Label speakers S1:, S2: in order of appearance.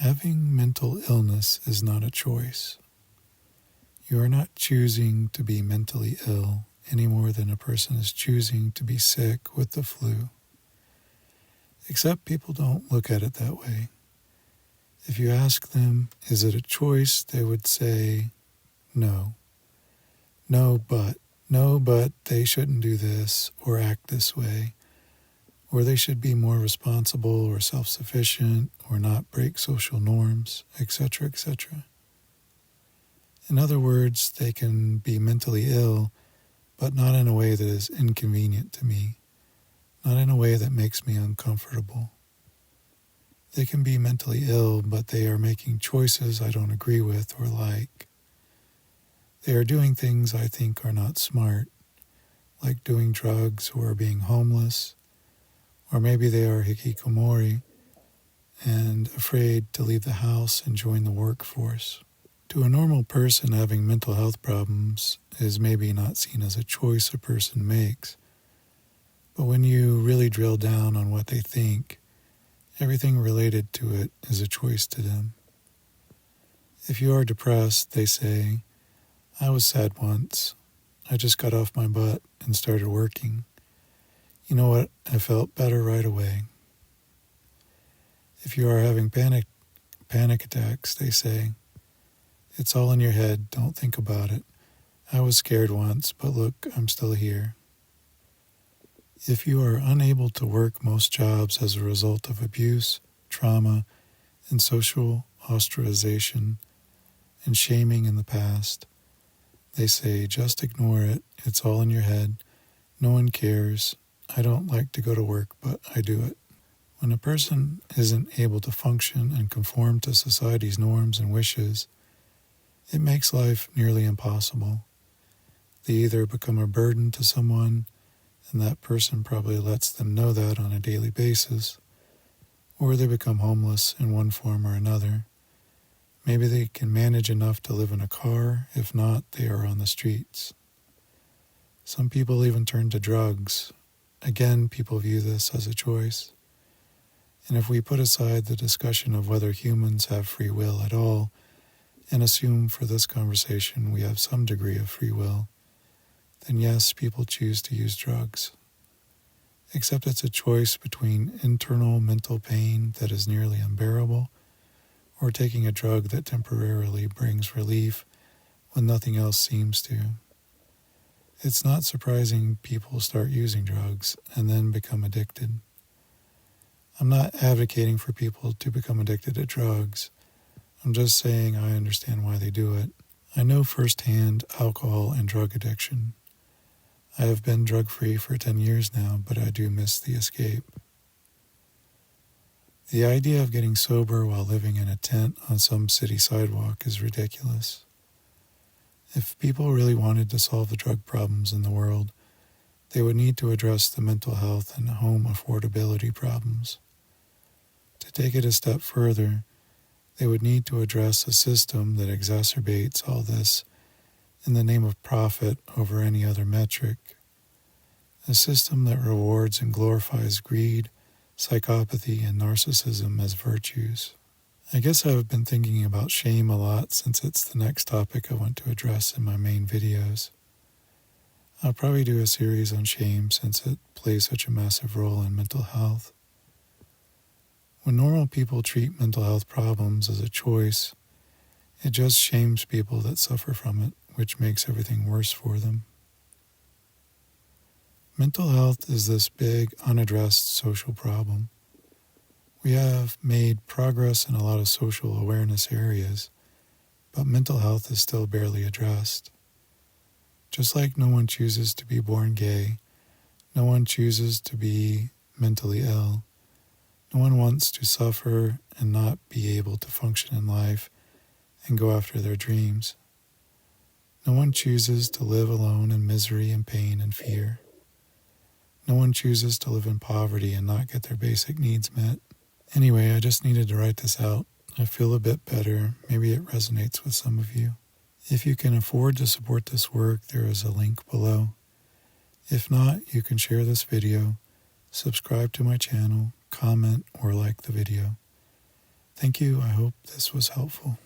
S1: Having mental illness is not a choice. You are not choosing to be mentally ill any more than a person is choosing to be sick with the flu. Except people don't look at it that way. If you ask them, is it a choice, they would say, no. No, but they shouldn't do this or act this way, or they should be more responsible or self-sufficient or not break social norms, etc., etc. In other words, they can be mentally ill, but not in a way that is inconvenient to me, not in a way that makes me uncomfortable. They can be mentally ill, but they are making choices I don't agree with or like. They are doing things I think are not smart, like doing drugs or being homeless, or maybe they are hikikomori and afraid to leave the house and join the workforce. To a normal person, having mental health problems is maybe not seen as a choice a person makes, but when you really drill down on what they think, everything related to it is a choice to them. If you are depressed, they say, I was sad once. I just got off my butt and started working. You know what? I felt better right away. If you are having panic attacks, they say, it's all in your head, don't think about it. I was scared once, but look, I'm still here. If you are unable to work most jobs as a result of abuse, trauma, and social ostracization and shaming in the past, they say, just ignore it, it's all in your head, no one cares, I don't like to go to work, but I do it. When a person isn't able to function and conform to society's norms and wishes, it makes life nearly impossible. They either become a burden to someone, and that person probably lets them know that on a daily basis, or they become homeless in one form or another. Maybe they can manage enough to live in a car, if not, they are on the streets. Some people even turn to drugs. Again, people view this as a choice. And if we put aside the discussion of whether humans have free will at all, and assume for this conversation we have some degree of free will, then yes, people choose to use drugs. Except it's a choice between internal mental pain that is nearly unbearable, or taking a drug that temporarily brings relief when nothing else seems to. It's not surprising people start using drugs and then become addicted. I'm not advocating for people to become addicted to drugs. I'm just saying I understand why they do it. I know firsthand alcohol and drug addiction. I have been drug-free for 10 years now, but I do miss the escape. The idea of getting sober while living in a tent on some city sidewalk is ridiculous. If people really wanted to solve the drug problems in the world, they would need to address the mental health and home affordability problems. To take it a step further, they would need to address a system that exacerbates all this in the name of profit over any other metric. A system that rewards and glorifies greed, psychopathy, and narcissism as virtues. I guess I've been thinking about shame a lot since it's the next topic I want to address in my main videos. I'll probably do a series on shame since it plays such a massive role in mental health. When normal people treat mental health problems as a choice, it just shames people that suffer from it, which makes everything worse for them. Mental health is this big, unaddressed social problem. We have made progress in a lot of social awareness areas, but mental health is still barely addressed. Just like no one chooses to be born gay, no one chooses to be mentally ill. No one wants to suffer and not be able to function in life and go after their dreams. No one chooses to live alone in misery and pain and fear. No one chooses to live in poverty and not get their basic needs met. Anyway, I just needed to write this out. I feel a bit better. Maybe it resonates with some of you. If you can afford to support this work, there is a link below. If not, you can share this video, subscribe to my channel, comment, or like the video. Thank you. I hope this was helpful.